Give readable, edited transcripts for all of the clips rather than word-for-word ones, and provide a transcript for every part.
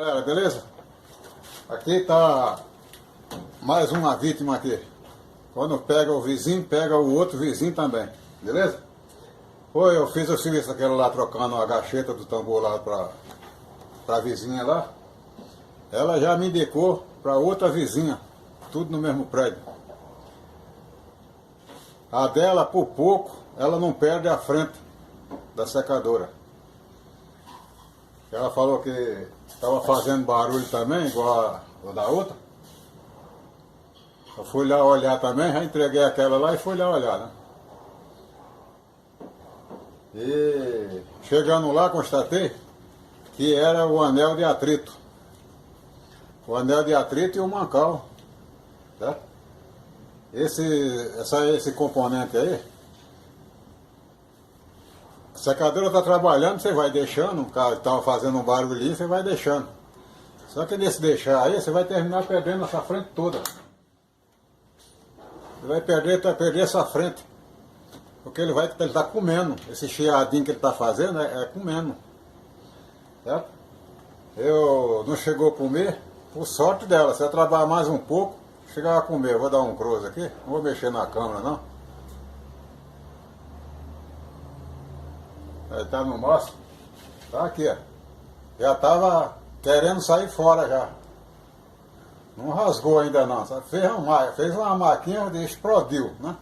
Galera, beleza? Aqui tá mais uma vítima aqui. Quando pega o vizinho, pega o outro vizinho também. Beleza? Foi, eu fiz o serviço aquele lá, trocando a gacheta do tambor lá pra vizinha lá. Ela já me indicou pra outra vizinha. Tudo no mesmo prédio. A dela, por pouco, ela não perde a frente da secadora. Ela falou que estava fazendo barulho também, igual a da outra. Eu fui lá olhar também, já entreguei aquela lá e fui lá olhar, né? E chegando lá, constatei que era o anel de atrito. O anel de atrito e o mancal. Tá? Esse componente aí, a secadora está trabalhando, você vai deixando, o cara estava fazendo um barulhinho, você vai deixando. Só que nesse deixar aí, você vai terminar perdendo essa frente toda. Você vai perder essa frente. Porque ele está comendo. Esse chiadinho que ele está fazendo é comendo. Certo? Eu não chegou a comer, por sorte dela. Se eu trabalhar mais um pouco, chegava a comer. Eu vou dar um close aqui, não vou mexer na câmera não. Aí tá no máximo. Tá aqui, ó. Já tava querendo sair fora já. Não rasgou ainda não. Só fez uma marquinha e explodiu, né?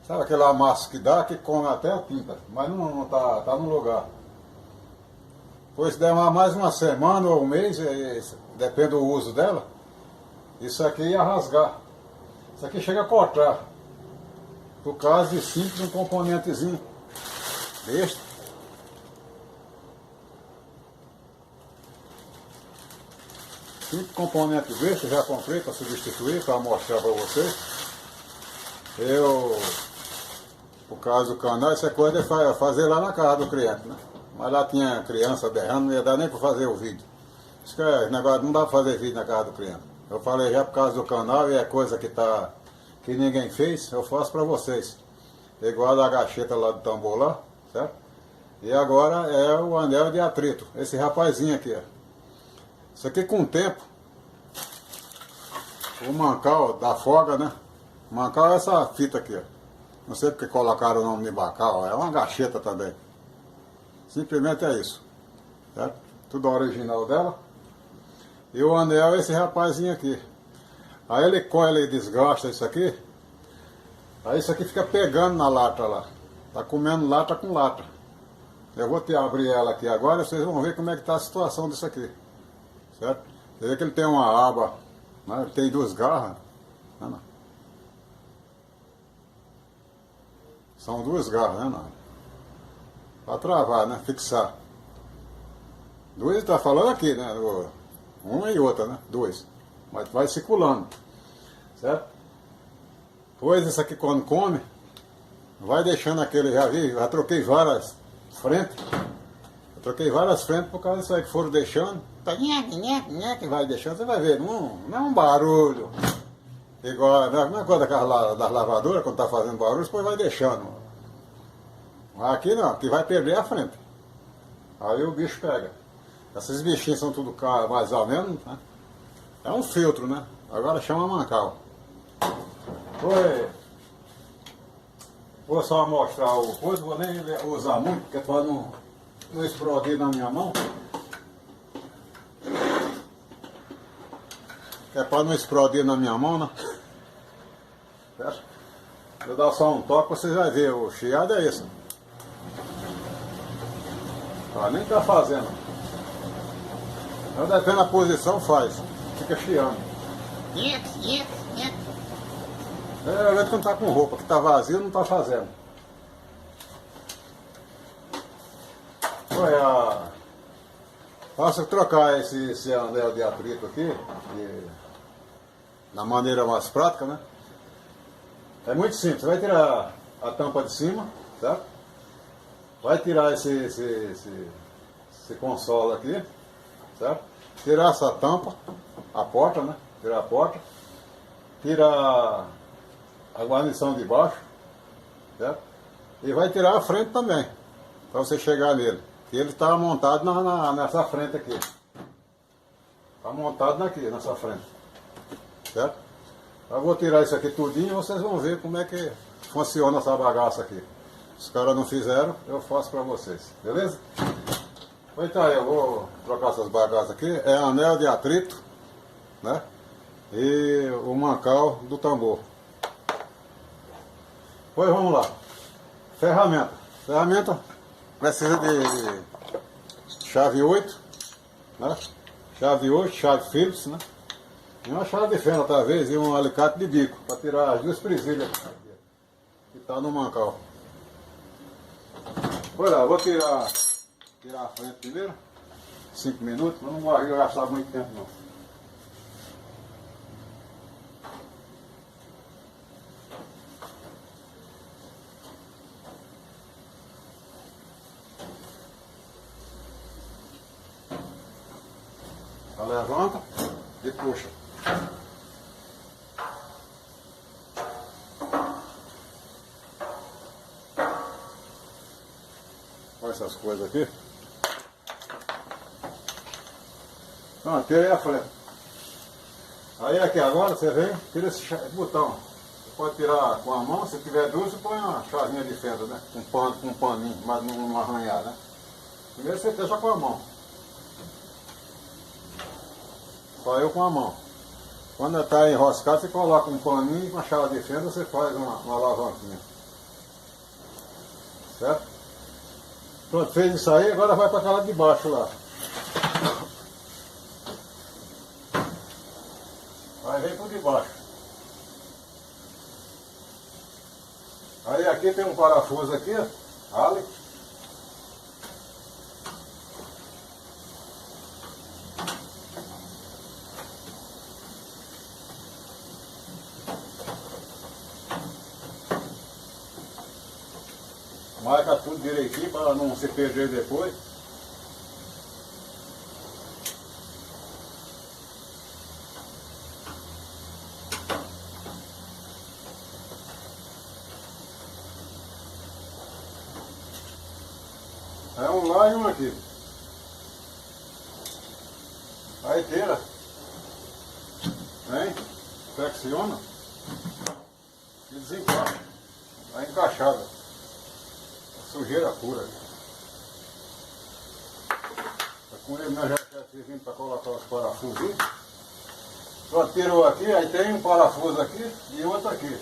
Sabe aquele amasso que dá, que come até a tinta. Mas não tá no lugar. Pois se der mais uma semana ou um mês, depende do uso dela, isso aqui ia rasgar. Isso aqui chega a cortar. Por causa de simples um componentezinho deste. Cinco componentes desses eu já comprei para substituir, para mostrar para vocês. Por causa do canal, essa coisa é fazer lá na casa do cliente, né? Mas lá tinha criança berrando, não ia dar nem para fazer o vídeo. Isso que é negócio, não dá para fazer vídeo na casa do cliente. Eu falei já por causa do canal e é coisa que ninguém fez, eu faço para vocês. Igual a gacheta lá do tambor lá, certo? E agora é o anel de atrito, esse rapazinho aqui, ó. Isso aqui com o tempo, o mancal da folga, né? O mancal é essa fita aqui, ó. Não sei porque colocaram o nome de mancal, é uma gacheta também. Simplesmente é isso, certo? Tudo original dela. E o anel é esse rapazinho aqui. Aí ele cola e desgasta isso aqui. Aí isso aqui fica pegando na lata lá. Tá comendo lata com lata. Eu vou abrir ela aqui agora, vocês vão ver como é que tá a situação disso aqui. Certo? Você vê que ele tem uma aba, né? Ele tem duas garras. Não. São duas garras, né? Para travar, né? Fixar. Duas está falando aqui, né? Uma e outra, né? Duas. Mas vai circulando. Certo? Pois isso aqui quando come, vai deixando aquele, já troquei várias frentes. Eu troquei várias frentes por causa disso aí que foram deixando. Tá que vai deixando, você vai ver, não é um barulho. Igual, não é coisa das lavadoras, quando tá fazendo barulho, depois vai deixando. Aqui não, aqui vai perder a frente. Aí o bicho pega. Esses bichinhos são tudo mais ou menos, né? É um filtro, né? Agora chama mancal. Vou só mostrar o coisa, vou nem usar muito, porque para não explodir na minha mão. É para não explodir na minha mão, né? Certo? Vou dar só um toque, vocês vão ver, o chiado é esse. Nem tá fazendo. Não depende da posição, faz. Fica chiando. É, a gente não tá com roupa, que tá vazio, não tá fazendo. Faça trocar esse anel de atrito aqui, da maneira mais prática, né? É muito simples, você vai tirar a tampa de cima, certo? Vai tirar esse console aqui, certo? Tirar essa tampa, a porta, né? Tirar a porta. Tirar a guarnição de baixo, certo? E vai tirar a frente também, para você chegar nele. Ele está montado nessa frente aqui. Tá montado aqui, nessa frente. Certo? Eu vou tirar isso aqui tudinho e vocês vão ver como é que funciona essa bagaça aqui. Se os caras não fizeram, eu faço pra vocês. Beleza? Então aí, eu vou trocar essas bagaças aqui. É anel de atrito, né? E o mancal do tambor. Pois vamos lá. Ferramenta. Ferramenta precisa de chave 8, né? Chave 8, chave Phillips, né? E uma chave de fenda, talvez, e um alicate de bico, para tirar as duas presilhas que está no mancal. Olha lá, vou tirar a frente primeiro, 5 minutos, mas não vou gastar muito tempo não. Ela levanta e puxa. Olha essas coisas aqui. Pronto, tirei a frente. Aí aqui agora você vem, tira esse botão. Você pode tirar com a mão, se tiver duas, você põe uma chavinha de fenda, né? Com um paninho, mas não arranhar, né? Primeiro você deixa com a mão. Só eu com a mão. Quando está enroscado, você coloca um paninho e com a chave de fenda você faz uma alavanquinha. Certo? Pronto, fez isso aí, agora vai para aquela de baixo lá. Aí vem por de baixo. Aí aqui tem um parafuso aqui, ó, ali. Marca tudo direitinho para não se perder depois. É um lá e um aqui. Aí tira. Vem, flexiona e desencaixa. Tá encaixada. Sujeira pura. Com ele nós já servimos para colocar os parafusos. Só tirou aqui, aí tem um parafuso aqui e outro aqui.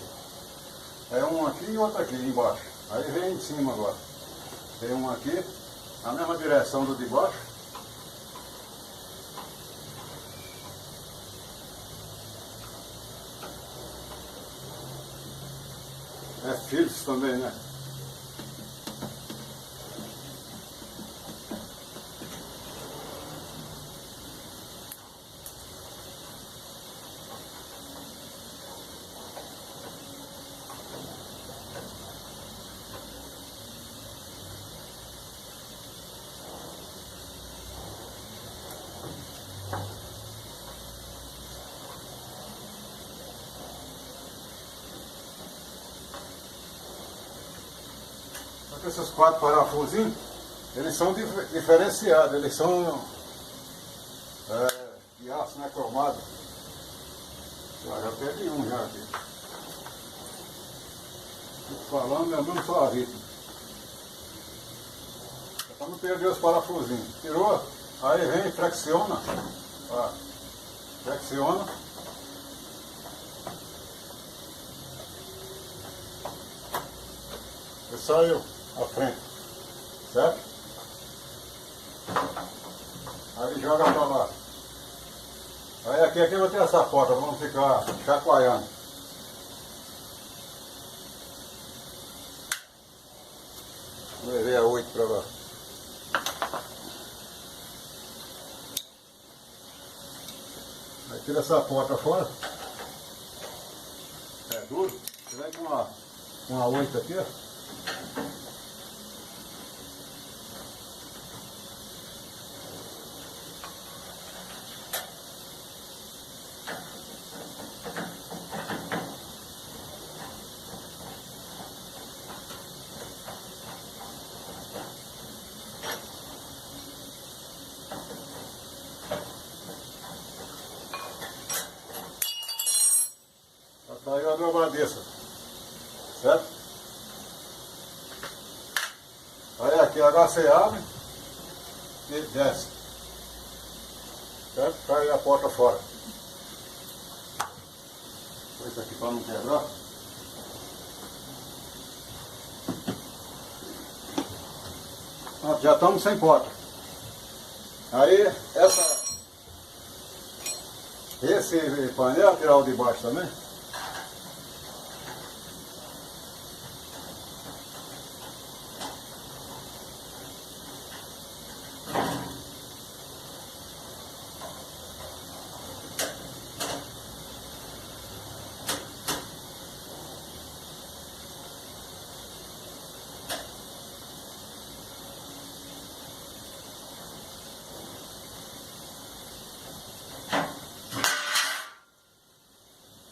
É um aqui e outro aqui embaixo. Aí vem em cima agora. Tem um aqui, na mesma direção do de baixo. É Phillips também, né? Esses 4 parafusinhos, eles são diferenciados, eles são de aço, né, cromado. Já perdi um já aqui. Tô falando, é mesmo só a ritmo. Para não perder os parafusinhos. Tirou, aí vem e flexiona. Ó, flexiona. E saiu a frente, certo? Aí joga pra lá. Aí aqui vai ter essa porta, vamos ficar chacoalhando. Levei a 8 pra lá. Aí tira essa porta fora. É duro. Você vai com uma 8 aqui, ó. a dobradiça, certo? Aí aqui agora você abre e desce, certo? Cai a porta fora. Isso aqui para não quebrar. Pronto, já estamos sem porta. Aí esse painel, tirar o de baixo também.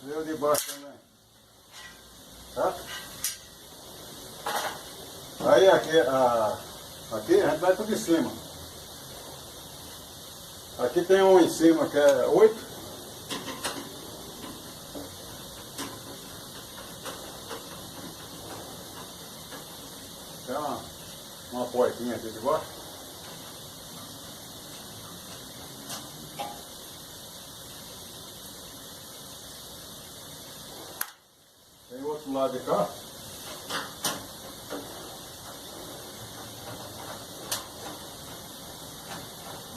Veio de baixo também. Tá? Aí aqui a gente vai tudo de cima. Aqui tem um em cima que é 8. Tem uma portinha aqui de baixo. Tem outro lado de cá.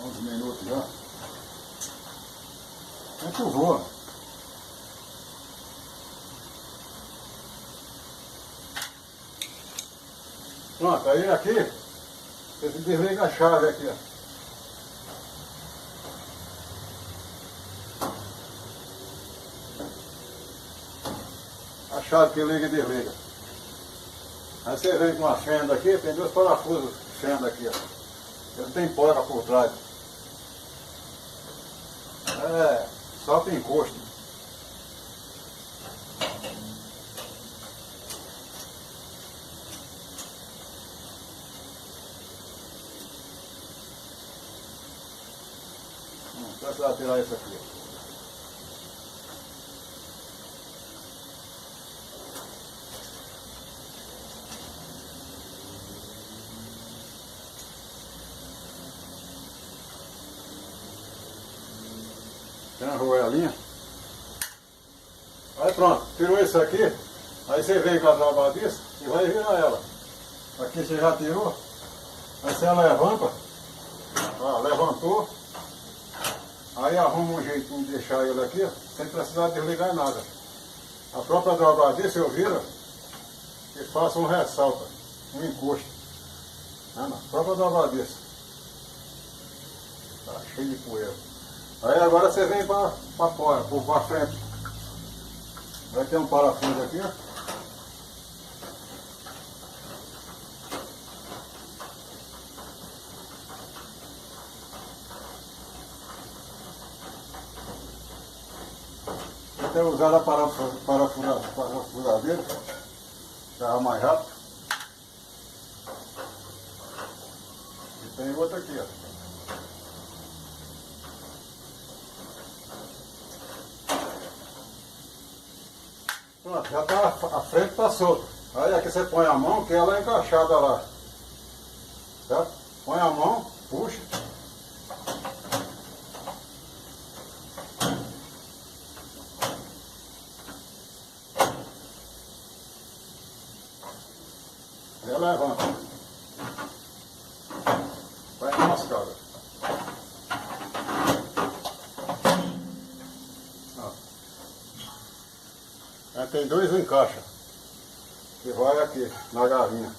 Uns minutos já. É que voa. Pronto, aí aqui você desliga a chave aqui, ó. A chave que liga e desliga. Aí você vem com uma fenda aqui, tem 2 parafusos de fenda aqui, ó. Ele tem porca por trás. É, só tem encosto. Só você vai tirar isso aqui. Tem uma roelinha. Aí pronto, tirou isso aqui. Aí você vem com a dobradiça e vai virar ela. Aqui você já tirou. Aí você levanta. Ó, levantou. Aí arruma um jeitinho de deixar ele aqui, ó, sem precisar desligar nada. A própria dobradiça eu viro e faço um ressalto, um encosto. Na própria dobradiça. Tá cheio de poeira. Aí agora você vem para fora, para frente. Vai ter um parafuso aqui, ó. Até usar a parafusadeira, para mais rápido. E tem outra aqui, ó. Pronto, já tá, a frente está solta. Aí aqui você põe a mão, que ela é encaixada lá. Certo? Põe a mão, puxa. E levanta. Vai enroscada. Aí tem 2 encaixes. Que vai aqui, na gavinha.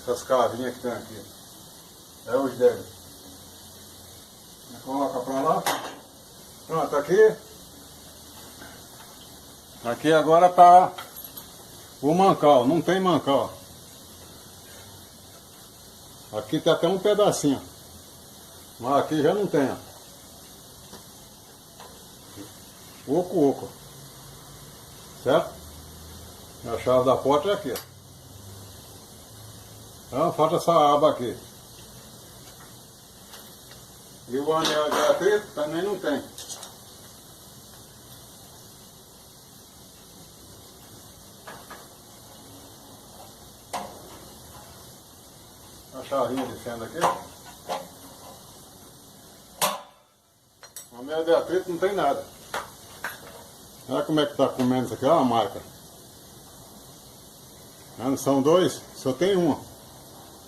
Essas cavinhas que tem aqui. É os deles. Coloca pra lá. Pronto, aqui. Aqui agora tá o mancal, não tem mancal. Aqui tem até um pedacinho. Mas aqui já não tem, ó. Oco. Certo? A chave da porta é aqui, ó. Então falta essa aba aqui. E o anel de atrito também não tem. charrinha de fenda aqui. A minha de atrito não tem nada. Olha como é que tá comendo isso aqui, olha a marca. Não são dois, só tem uma.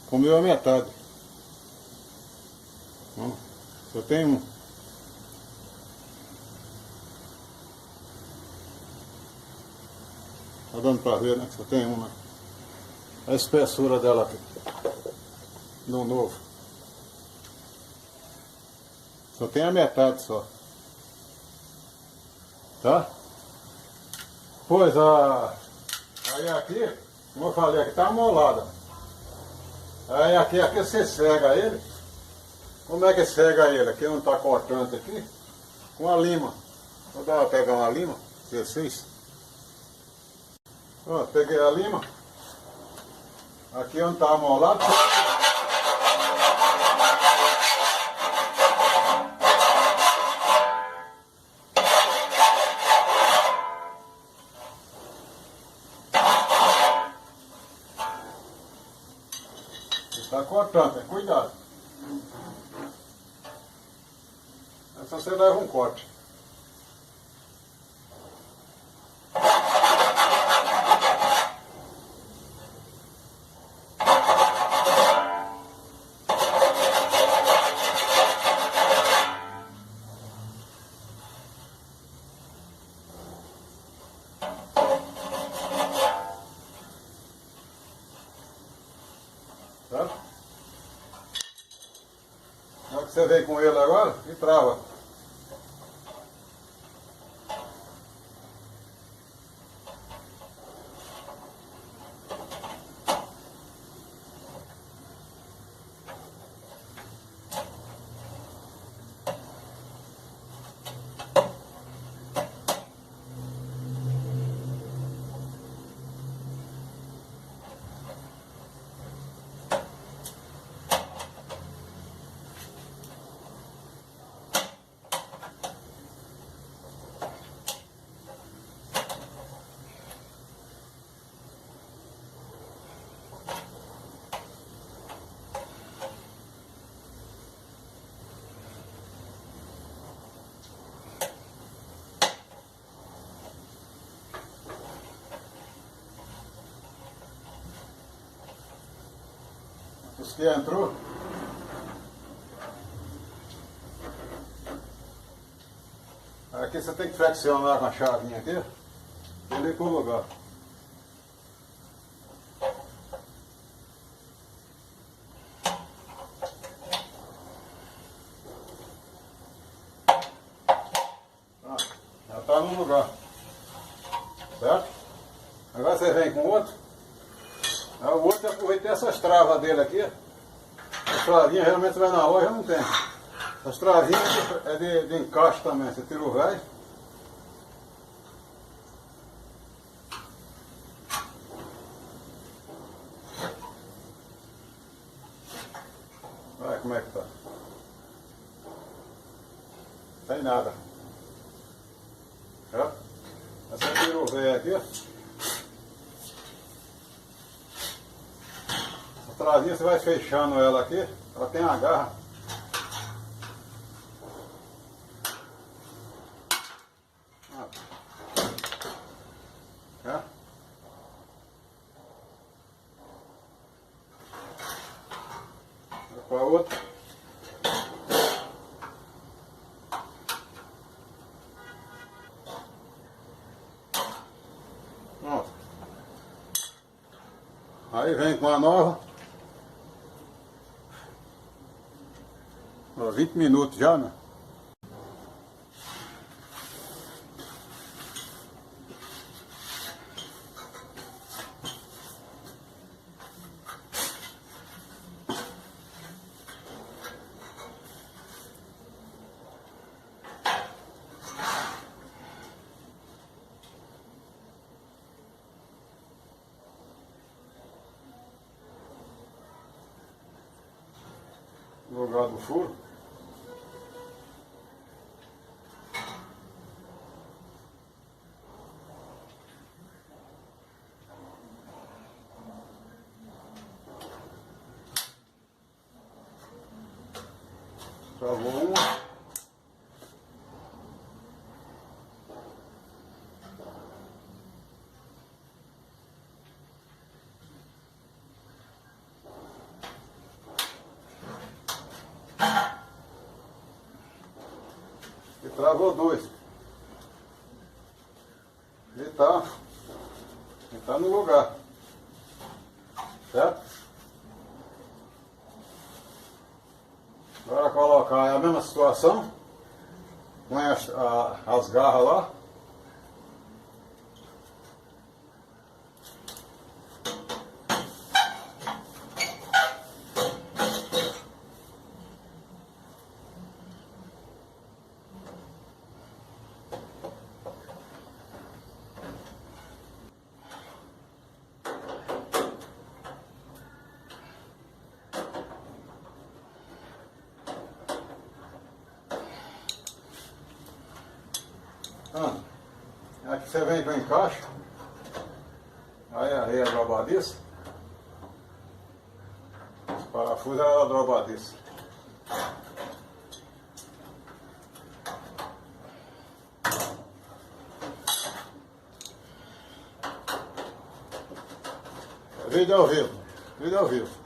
Comeu a metade. Só tem um. Tá dando pra ver, né? Só tem uma. A espessura dela aqui. No novo. Só tem a metade só. Tá? Pois aí aqui, como eu falei, aqui tá amolada. Aí aqui você cega ele. Como é que cega ele? Aqui não tá cortante aqui. Com a lima. Vou pegar uma lima. 16. Ó, peguei a lima. Aqui onde tá amolado. Está cortando, tem cuidado. Essa você leva um corte. Tá? Na hora que você vem com ele agora, e trava. Os que entrou. Aqui você tem que flexionar com a chavinha aqui. Ele ir pro lugar. Ah, já está no lugar. Certo? Agora você vem com o outro. O outro aproveitei essas travas dele aqui. As travinhas realmente vai na loja, não tem. As travinhas é de encaixe também. Você tira o velho. Olha como é que tá. Não tem nada. Certo? Aí você tira o velho aqui, ó. A travinha você vai fechando ela aqui, ela tem a garra. É? Com a outra. Pronto. Aí vem com a nova. 20 minutos já, né? No lugar do furo. Travou uma. E travou dois. Ele tá no lugar. Certo? Agora colocar a mesma situação. Põe as garras lá. Aqui você vem para encaixe, aí a dobradiça, os parafusos é a dobradiça. Vídeo ao vivo, vídeo ao vivo.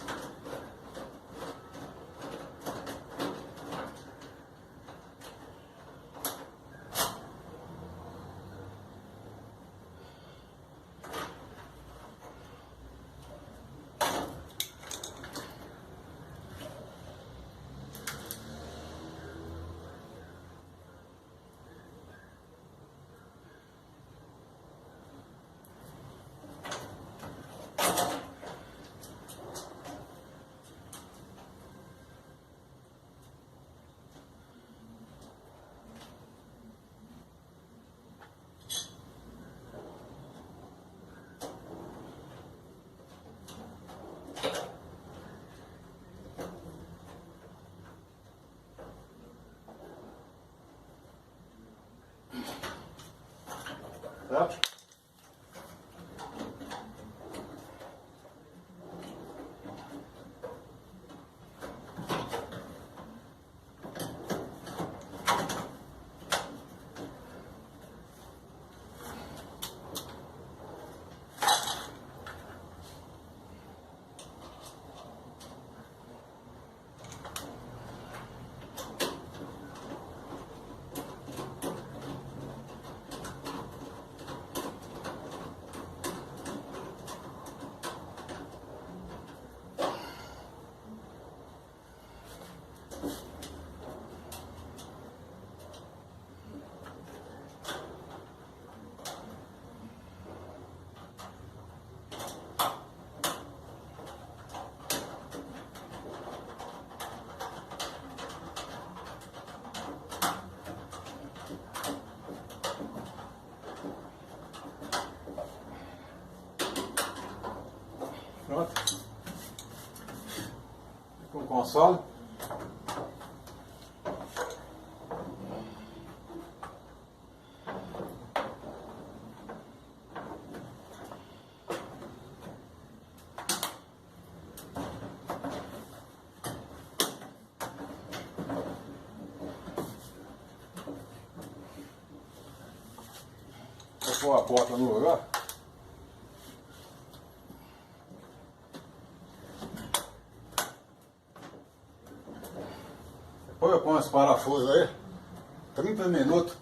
Certo? Pronto. Com o console. Vou pôr a porta no lugar. Depois eu ponho os parafusos aí, 30 minutos.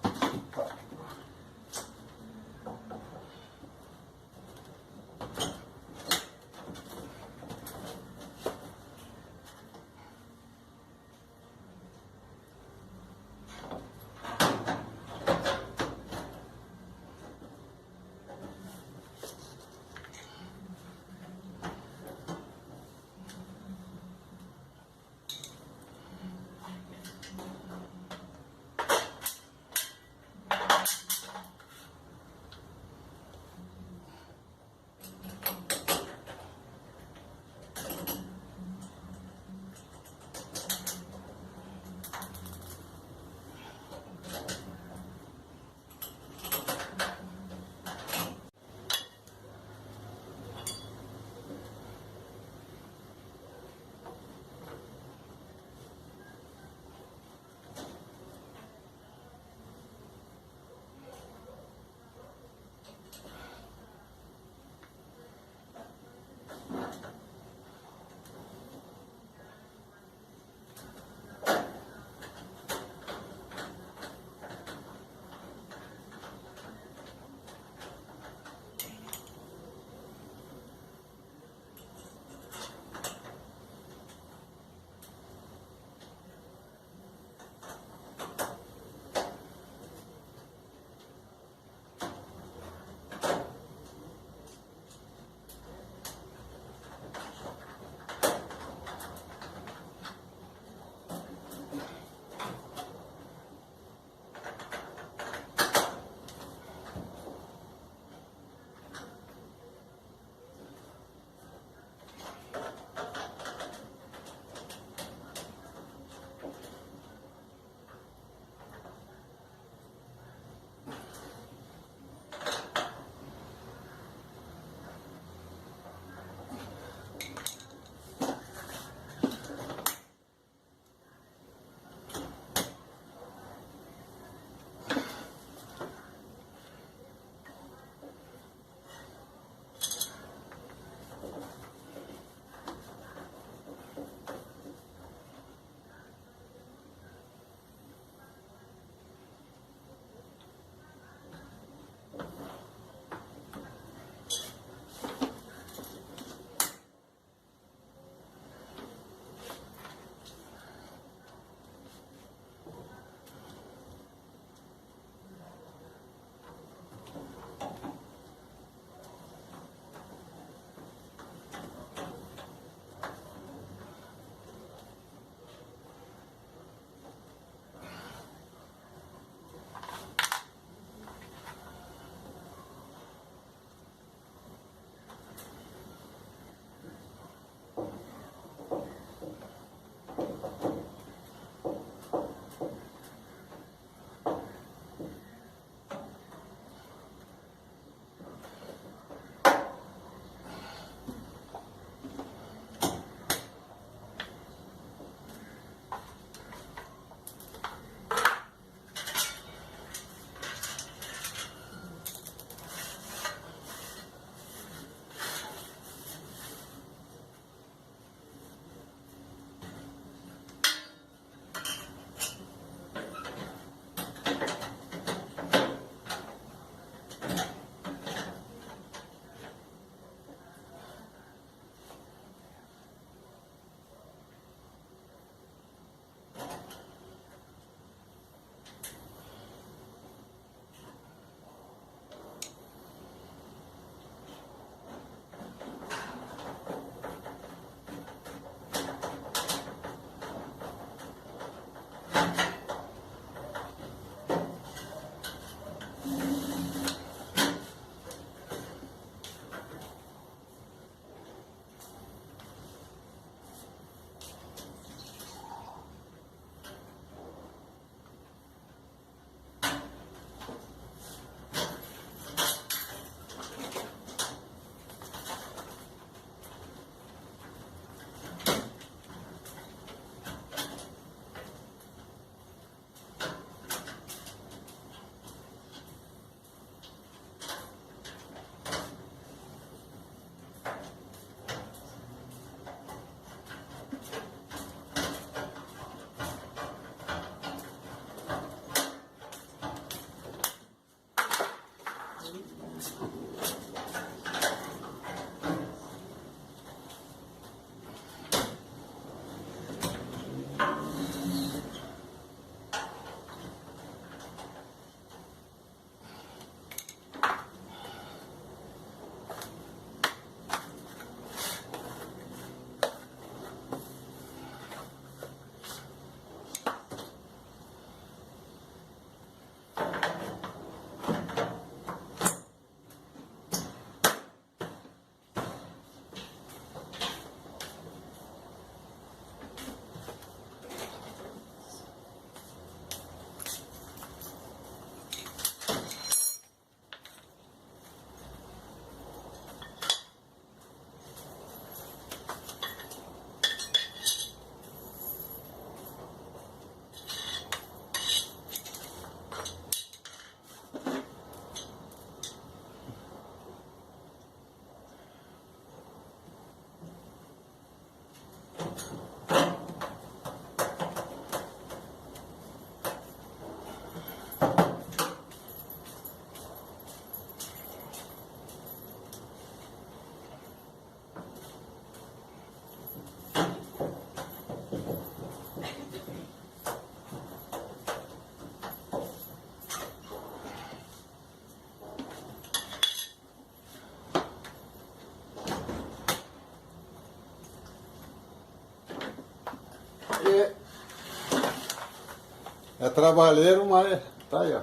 trabalheiro, mas tá aí, ó.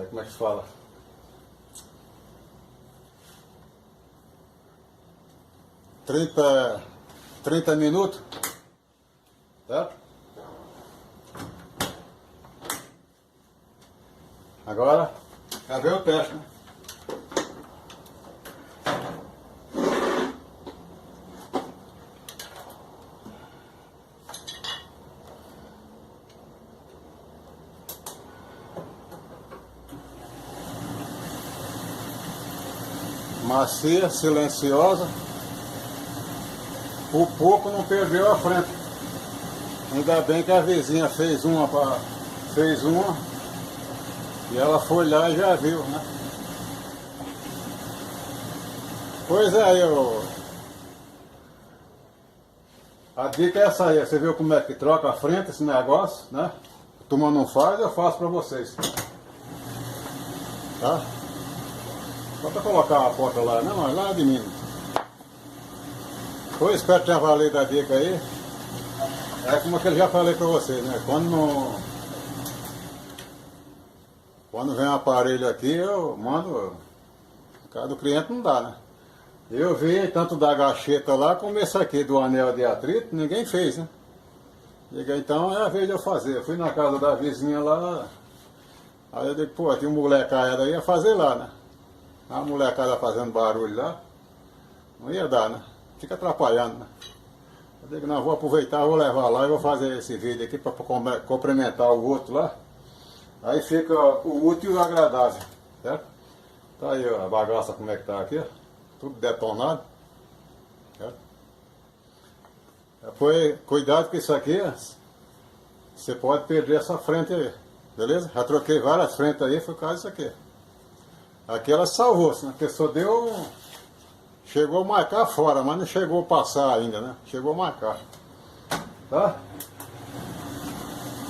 Como é que se fala? 30 minutos, certo? Agora, já veio o teste, né? Macia, silenciosa. Por pouco não perdeu a frente. Ainda bem que a vizinha fez uma e ela foi lá e já viu, né? Pois é, a dica é essa aí. Você viu como é que troca a frente esse negócio, né? A turma não faz, eu faço pra vocês. Tá? Só pra colocar a porta lá, não, mas lá de mim. Pois espero que tenha valido a dica aí. É como que eu já falei pra vocês, né? Quando vem um aparelho aqui, eu mando. O cara do cliente não dá, né? Eu vi tanto da gacheta lá como esse aqui do anel de atrito, ninguém fez, né? Digo, então é a vez de eu fazer. Eu fui na casa da vizinha lá. Aí eu digo, pô, tinha um molecada aí, ia fazer lá, né? A molecada fazendo barulho lá, não ia dar, né? Fica atrapalhando, né? Eu digo, não, vou aproveitar, vou levar lá e vou fazer esse vídeo aqui para complementar o outro lá. Aí fica o útil e o agradável, certo? Tá aí ó, a bagaça como é que tá aqui, ó. Tudo detonado, certo? Depois, cuidado com isso aqui, você pode perder essa frente aí, beleza? Já troquei várias frentes aí, foi por causa disso aqui. Aqui ela salvou-se, né? A pessoa chegou a marcar fora, mas não chegou a passar ainda, né? Chegou a marcar. Tá?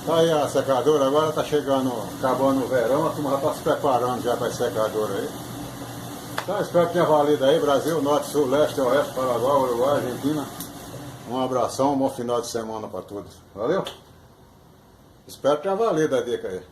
Tá aí a secadora, agora tá chegando, acabando o verão, a turma já tá se preparando já para a secadora aí. Então espero que tenha valido aí, Brasil, Norte, Sul, Leste, Oeste, Paraguai, Uruguai, Argentina. Um abração, um bom final de semana para todos. Valeu? Espero que tenha valido a dica aí.